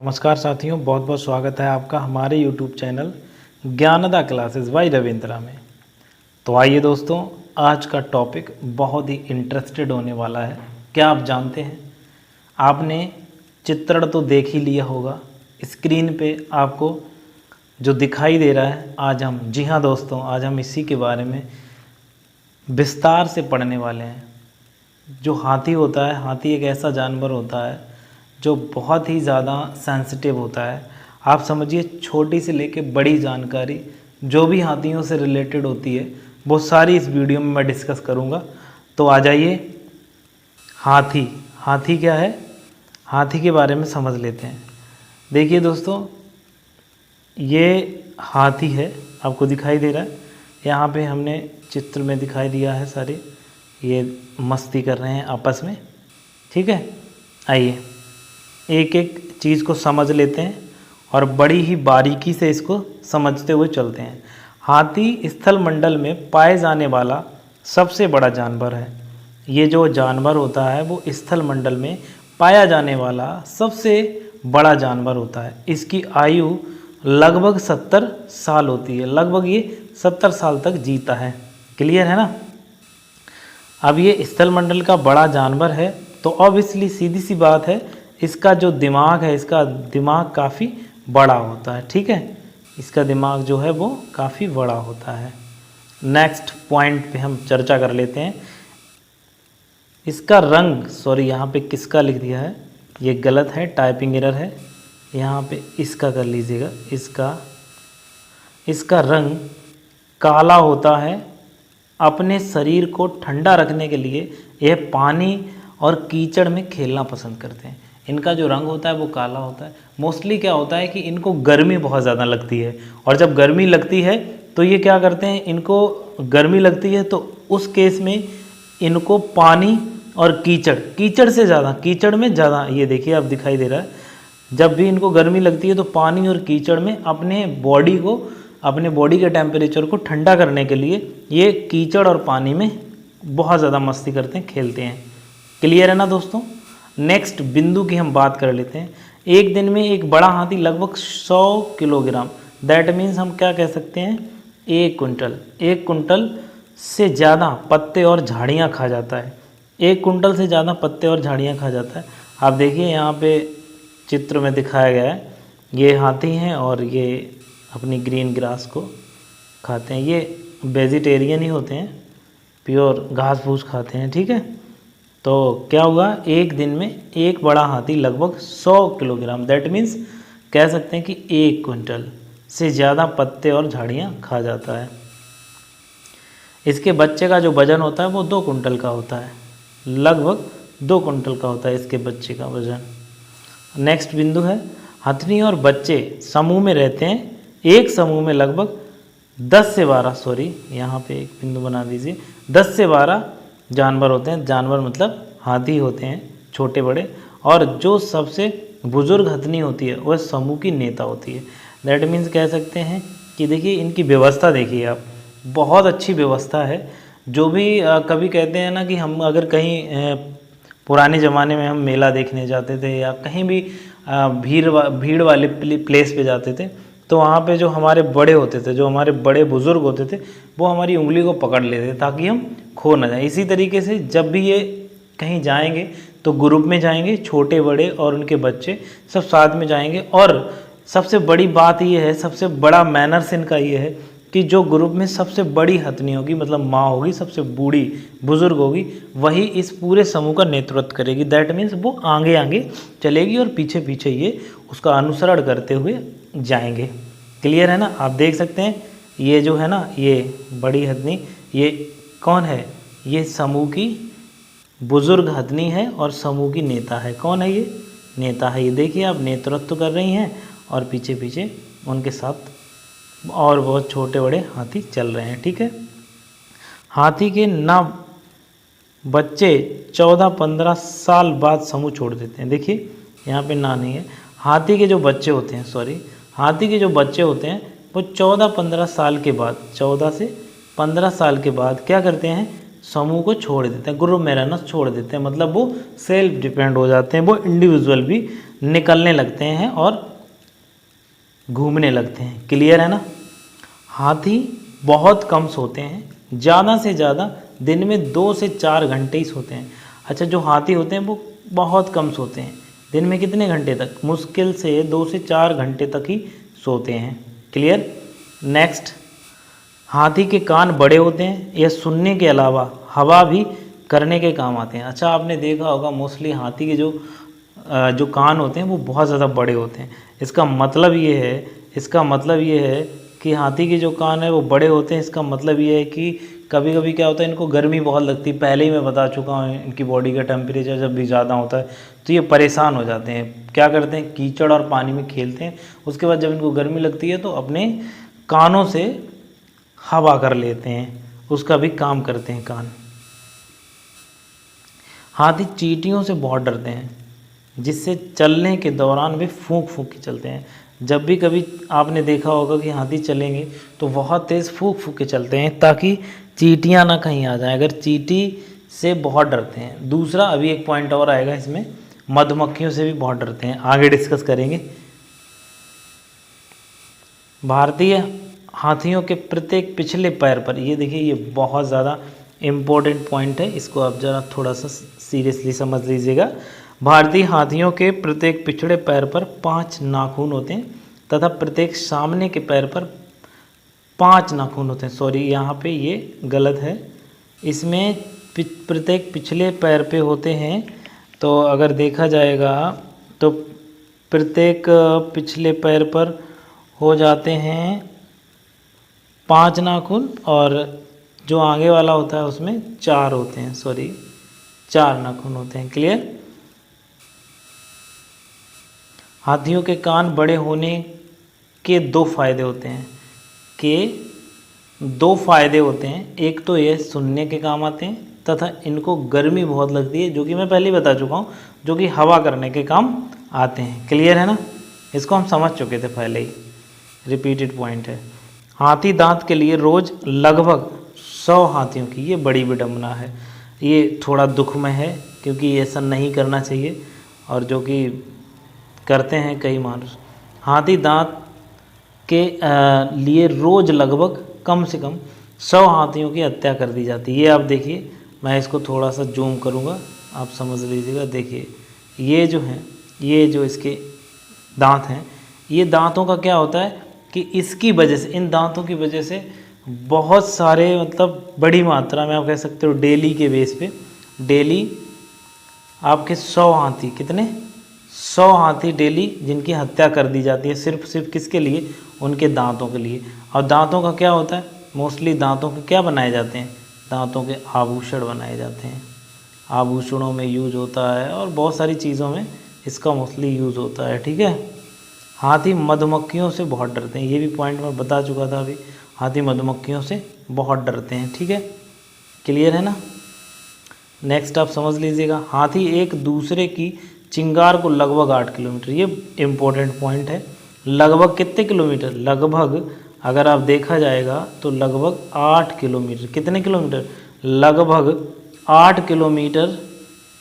नमस्कार साथियों, बहुत बहुत स्वागत है आपका हमारे YouTube channel Gyanada classes by Ravindra में। तो आइए दोस्तों, आज का टॉपिक बहुत ही इंटरेस्टेड होने वाला है। क्या आप जानते हैं, आपने चित्रण तो देख ही लिया होगा, स्क्रीन पे आपको जो दिखाई दे रहा है। आज हाँ दोस्तों, आज हम इसी के बारे में विस्तार से पढ़ने वाले हैं। जो हाथी होता है, हाथी एक ऐसा जानवर होता है जो बहुत ही ज़्यादा सेंसिटिव होता है। आप समझिए, छोटी से लेके बड़ी जानकारी जो भी हाथियों से रिलेटेड होती है वो सारी इस वीडियो में मैं डिस्कस करूँगा। तो आ जाइए, हाथी क्या है, हाथी के बारे में समझ लेते हैं। देखिए दोस्तों, ये हाथी है, आपको दिखाई दे रहा है। यहाँ पे हमने चित्र में दिखाई दिया है, सारे ये मस्ती कर रहे हैं आपस में, ठीक है। आइए एक एक चीज़ को समझ लेते हैं और बड़ी ही बारीकी से इसको समझते हुए चलते हैं। हाथी स्थल मंडल में पाए जाने वाला सबसे बड़ा जानवर है। ये जो जानवर होता है वो स्थल मंडल में पाया जाने वाला सबसे बड़ा जानवर होता है। इसकी आयु लगभग 70 साल होती है। लगभग ये 70 साल तक जीता है। क्लियर है ना। अब ये स्थल मंडल का बड़ा जानवर है तो ऑब्वियसली सीधी सी बात है, इसका जो दिमाग है, इसका दिमाग काफ़ी बड़ा होता है, ठीक है। इसका दिमाग जो है वो काफ़ी बड़ा होता है। नेक्स्ट पॉइंट पे हम चर्चा कर लेते हैं। इसका रंग, सॉरी यहाँ पे किसका लिख दिया है, ये गलत है, टाइपिंग एरर है। यहाँ पे इसका कर लीजिएगा। इसका रंग काला होता है। अपने शरीर को ठंडा रखने के लिए यह पानी और कीचड़ में खेलना पसंद करते हैं। इनका जो रंग होता है वो काला होता है। मोस्टली क्या होता है कि इनको गर्मी बहुत ज़्यादा लगती है, और जब गर्मी लगती है तो ये क्या करते हैं, इनको गर्मी लगती है तो उस केस में इनको पानी और कीचड़ से ज़्यादा, कीचड़ में ज़्यादा, ये देखिए आप दिखाई दे रहा है, जब भी इनको गर्मी लगती है तो पानी और कीचड़ में अपने बॉडी के टेम्परेचर को ठंडा करने के लिए ये कीचड़ और पानी में बहुत ज़्यादा मस्ती करते हैं, खेलते हैं। क्लियर है ना दोस्तों। नेक्स्ट बिंदु की हम बात कर लेते हैं। एक दिन में एक बड़ा हाथी लगभग 100 किलोग्राम, दैट मीन्स हम क्या कह सकते हैं, 1 कुंटल से ज़्यादा पत्ते और झाड़ियाँ खा जाता है। 1 कुंटल से ज़्यादा पत्ते और झाड़ियाँ खा जाता है। आप देखिए यहाँ पे चित्र में दिखाया गया है, ये हाथी हैं और ये अपनी ग्रीन ग्रास को खाते हैं। ये वेजिटेरियन ही होते हैं, प्योर घास फूस खाते हैं, ठीक है। तो क्या हुआ, एक दिन में एक बड़ा हाथी लगभग 100 किलोग्राम, दैट मीन्स कह सकते हैं कि 1 कुंटल से ज़्यादा पत्ते और झाड़ियाँ खा जाता है। इसके बच्चे का जो वज़न होता है वो 2 कुंटल का होता है। लगभग 2 कुंटल का होता है इसके बच्चे का वज़न। नेक्स्ट बिंदु है, हथनी और बच्चे समूह में रहते हैं। एक समूह में लगभग 10 से 12, सॉरी यहाँ पे एक बिंदु बना दीजिए, 10 से 12 जानवर होते हैं। जानवर मतलब हाथी होते हैं, छोटे बड़े, और जो सबसे बुजुर्ग हथनी होती है वह समूह की नेता होती है। दैट मीन्स कह सकते हैं कि देखिए इनकी व्यवस्था देखिए आप, बहुत अच्छी व्यवस्था है। जो भी कभी कहते हैं ना कि हम अगर कहीं पुराने ज़माने में हम मेला देखने जाते थे या कहीं भी भीड़ वाले प्लेस पे जाते थे, तो वहाँ पे जो हमारे बड़े होते थे, जो हमारे बड़े बुज़ुर्ग होते थे, वो हमारी उंगली को पकड़ लेते ताकि हम खो ना जाए। इसी तरीके से जब भी ये कहीं जाएंगे तो ग्रुप में जाएंगे, छोटे बड़े और उनके बच्चे सब साथ में जाएंगे। और सबसे बड़ी बात ये है, सबसे बड़ा मैनर्स इनका ये है कि जो ग्रुप में सबसे बड़ी हथनी होगी, मतलब माँ होगी, सबसे बूढ़ी बुज़ुर्ग होगी, वही इस पूरे समूह का नेतृत्व करेगी। दैट मीन्स वो आगे आगे चलेगी और पीछे पीछे ये उसका अनुसरण करते हुए जाएंगे। क्लियर है ना। आप देख सकते हैं ये जो है ना, ये बड़ी हथनी, ये कौन है, ये समूह की बुजुर्ग हथनी है और समूह की नेता है। कौन है ये, नेता है। ये देखिए आप, नेतृत्व कर रही हैं और पीछे पीछे उनके साथ और बहुत छोटे बड़े हाथी चल रहे हैं, ठीक है। हाथी के नव बच्चे 14-15 साल बाद समूह छोड़ देते हैं। देखिए यहाँ पे ना नहीं है, हाथी के जो बच्चे होते हैं, सॉरी, हाथी के जो बच्चे होते हैं वो 14-15 साल के बाद, 14 से 15 साल के बाद क्या करते हैं, समूह को छोड़ देते हैं, ग्रुप में रहना छोड़ देते हैं। मतलब वो सेल्फ डिपेंड हो जाते हैं, वो इंडिविजुअल भी निकलने लगते हैं और घूमने लगते हैं। क्लियर है ना। हाथी बहुत कम सोते हैं, ज़्यादा से ज़्यादा दिन में 2 से 4 घंटे ही सोते हैं। अच्छा, जो हाथी होते हैं वो बहुत कम सोते हैं, दिन में कितने घंटे तक? मुश्किल से 2 से 4 घंटे तक ही सोते हैं। क्लियर। नेक्स्ट, हाथी के कान बड़े होते हैं, यह सुनने के अलावा हवा भी करने के काम आते हैं। अच्छा, आपने देखा होगा मोस्टली हाथी के जो कान होते हैं वो बहुत ज़्यादा बड़े होते हैं। इसका मतलब ये है कि हाथी के जो कान है वो बड़े होते हैं। इसका मतलब ये है कि कभी कभी क्या होता है, इनको गर्मी बहुत लगती है। पहले ही मैं बता चुका हूँ, इनकी बॉडी का टेम्परेचर जब भी ज़्यादा होता है तो ये परेशान हो जाते हैं। क्या करते हैं, कीचड़ और पानी में खेलते हैं। उसके बाद जब इनको गर्मी लगती है तो अपने कानों से हवा कर लेते हैं, उसका भी काम करते हैं कान। हाथी चींटियों से बहुत डरते हैं, जिससे चलने के दौरान वे फूंक फूंक के चलते हैं। जब भी कभी आपने देखा होगा कि हाथी चलेंगे तो बहुत तेज़ फूंक फूंक के चलते हैं ताकि चींटियां ना कहीं आ जाएं। अगर चींटी से बहुत डरते हैं। दूसरा, अभी एक पॉइंट और आएगा इसमें, मधुमक्खियों से भी बहुत डरते हैं, आगे डिस्कस करेंगे। भारतीय हाथियों के प्रत्येक पिछले पैर पर, ये देखिए ये बहुत ज़्यादा इम्पोर्टेंट पॉइंट है, इसको आप ज़रा थोड़ा सा सीरियसली समझ लीजिएगा। भारतीय हाथियों के प्रत्येक पिछले पैर पर 5 नाखून होते हैं तथा प्रत्येक सामने के पैर पर 5 नाखून होते हैं। सॉरी, यहाँ पे ये गलत है, इसमें प्रत्येक पिछले पैर पे होते हैं। तो अगर देखा जाएगा तो प्रत्येक पिछले पैर पर हो जाते हैं 5 नाखून और जो आगे वाला होता है उसमें 4 होते हैं। सॉरी, 4 नाखून होते हैं। क्लियर। हाथियों के कान बड़े होने के 2 फायदे होते हैं। एक तो ये सुनने के काम आते हैं तथा इनको गर्मी बहुत लगती है, जो कि मैं पहले ही बता चुका हूँ, जो कि हवा करने के काम आते हैं। क्लियर है ना। इसको हम समझ चुके थे पहले ही, रिपीटेड पॉइंट है। हाथी दांत के लिए रोज़ लगभग 100 हाथियों की, ये बड़ी विडम्बना है, ये थोड़ा दुखमय है क्योंकि ऐसा नहीं करना चाहिए और जो कि करते हैं कई मानुष। हाथी दांत के लिए रोज़ लगभग कम से कम 100 हाथियों की हत्या कर दी जाती है। ये आप देखिए, मैं इसको थोड़ा सा जूम करूँगा, आप समझ लीजिएगा। देखिए ये जो है, ये जो इसके दांत हैं, ये दांतों का क्या होता है कि इसकी वजह से, इन दांतों की वजह से बहुत सारे, मतलब बड़ी मात्रा में आप कह सकते हो डेली के बेस पे, डेली आपके 100 हाथी, कितने 100 हाथी डेली जिनकी हत्या कर दी जाती है, सिर्फ किसके लिए, उनके दांतों के लिए। और दांतों का क्या होता है, मोस्टली दांतों के क्या बनाए जाते हैं, दांतों के आभूषण बनाए जाते हैं, आभूषणों में यूज होता है और बहुत सारी चीज़ों में इसका मोस्टली यूज़ होता है। ठीक है। हाथी मधुमक्खियों से बहुत डरते हैं, ये भी पॉइंट मैं बता चुका था अभी, हाथी मधुमक्खियों से बहुत डरते हैं। ठीक है, क्लियर है ना। नेक्स्ट आप समझ लीजिएगा, हाथी एक दूसरे की चिंगार को लगभग 8 किलोमीटर, ये इम्पोर्टेंट पॉइंट है, लगभग कितने किलोमीटर, लगभग अगर आप देखा जाएगा तो लगभग 8 किलोमीटर, कितने किलोमीटर, लगभग 8 किलोमीटर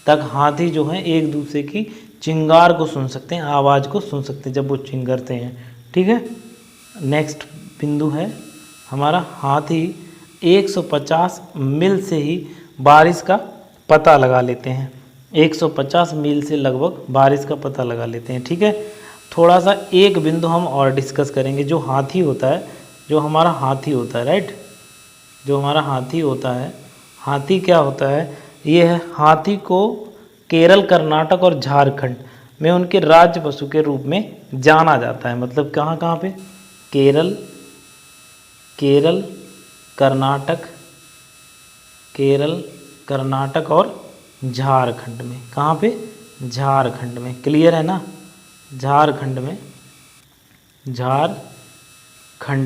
तक हाथी जो है एक दूसरे की चिंगार को सुन सकते हैं, आवाज़ को सुन सकते हैं जब वो चिंगरते हैं। ठीक है। नेक्स्ट बिंदु है हमारा, हाथी 150 मील से ही बारिश का पता लगा लेते हैं, 150 मील से लगभग बारिश का पता लगा लेते हैं। ठीक है। थोड़ा सा एक बिंदु हम और डिस्कस करेंगे, जो हाथी होता है, जो हमारा हाथी होता है, राइट, जो हमारा हाथी होता है, हाथी क्या होता है, ये है, हाथी को केरल, कर्नाटक और झारखंड में उनके राज्य पशु के रूप में जाना जाता है। मतलब कहाँ कहाँ पे, केरल, कर्नाटक और झारखंड में, कहाँ पे, झारखंड में। क्लियर है ना। झारखंड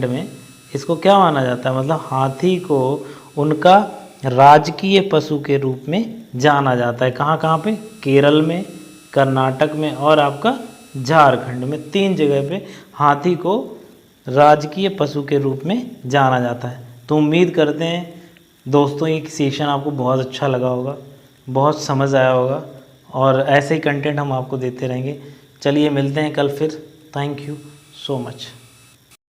में इसको क्या माना जाता है, मतलब हाथी को उनका राजकीय पशु के रूप में जाना जाता है। कहाँ कहाँ पे, केरल में, कर्नाटक में और आपका झारखंड में, 3 जगह पे हाथी को राजकीय पशु के रूप में जाना जाता है। तो उम्मीद करते हैं दोस्तों ये सेशन आपको बहुत अच्छा लगा होगा, बहुत समझ आया होगा और ऐसे ही कंटेंट हम आपको देते रहेंगे। चलिए मिलते हैं कल फिर। Thank you so much.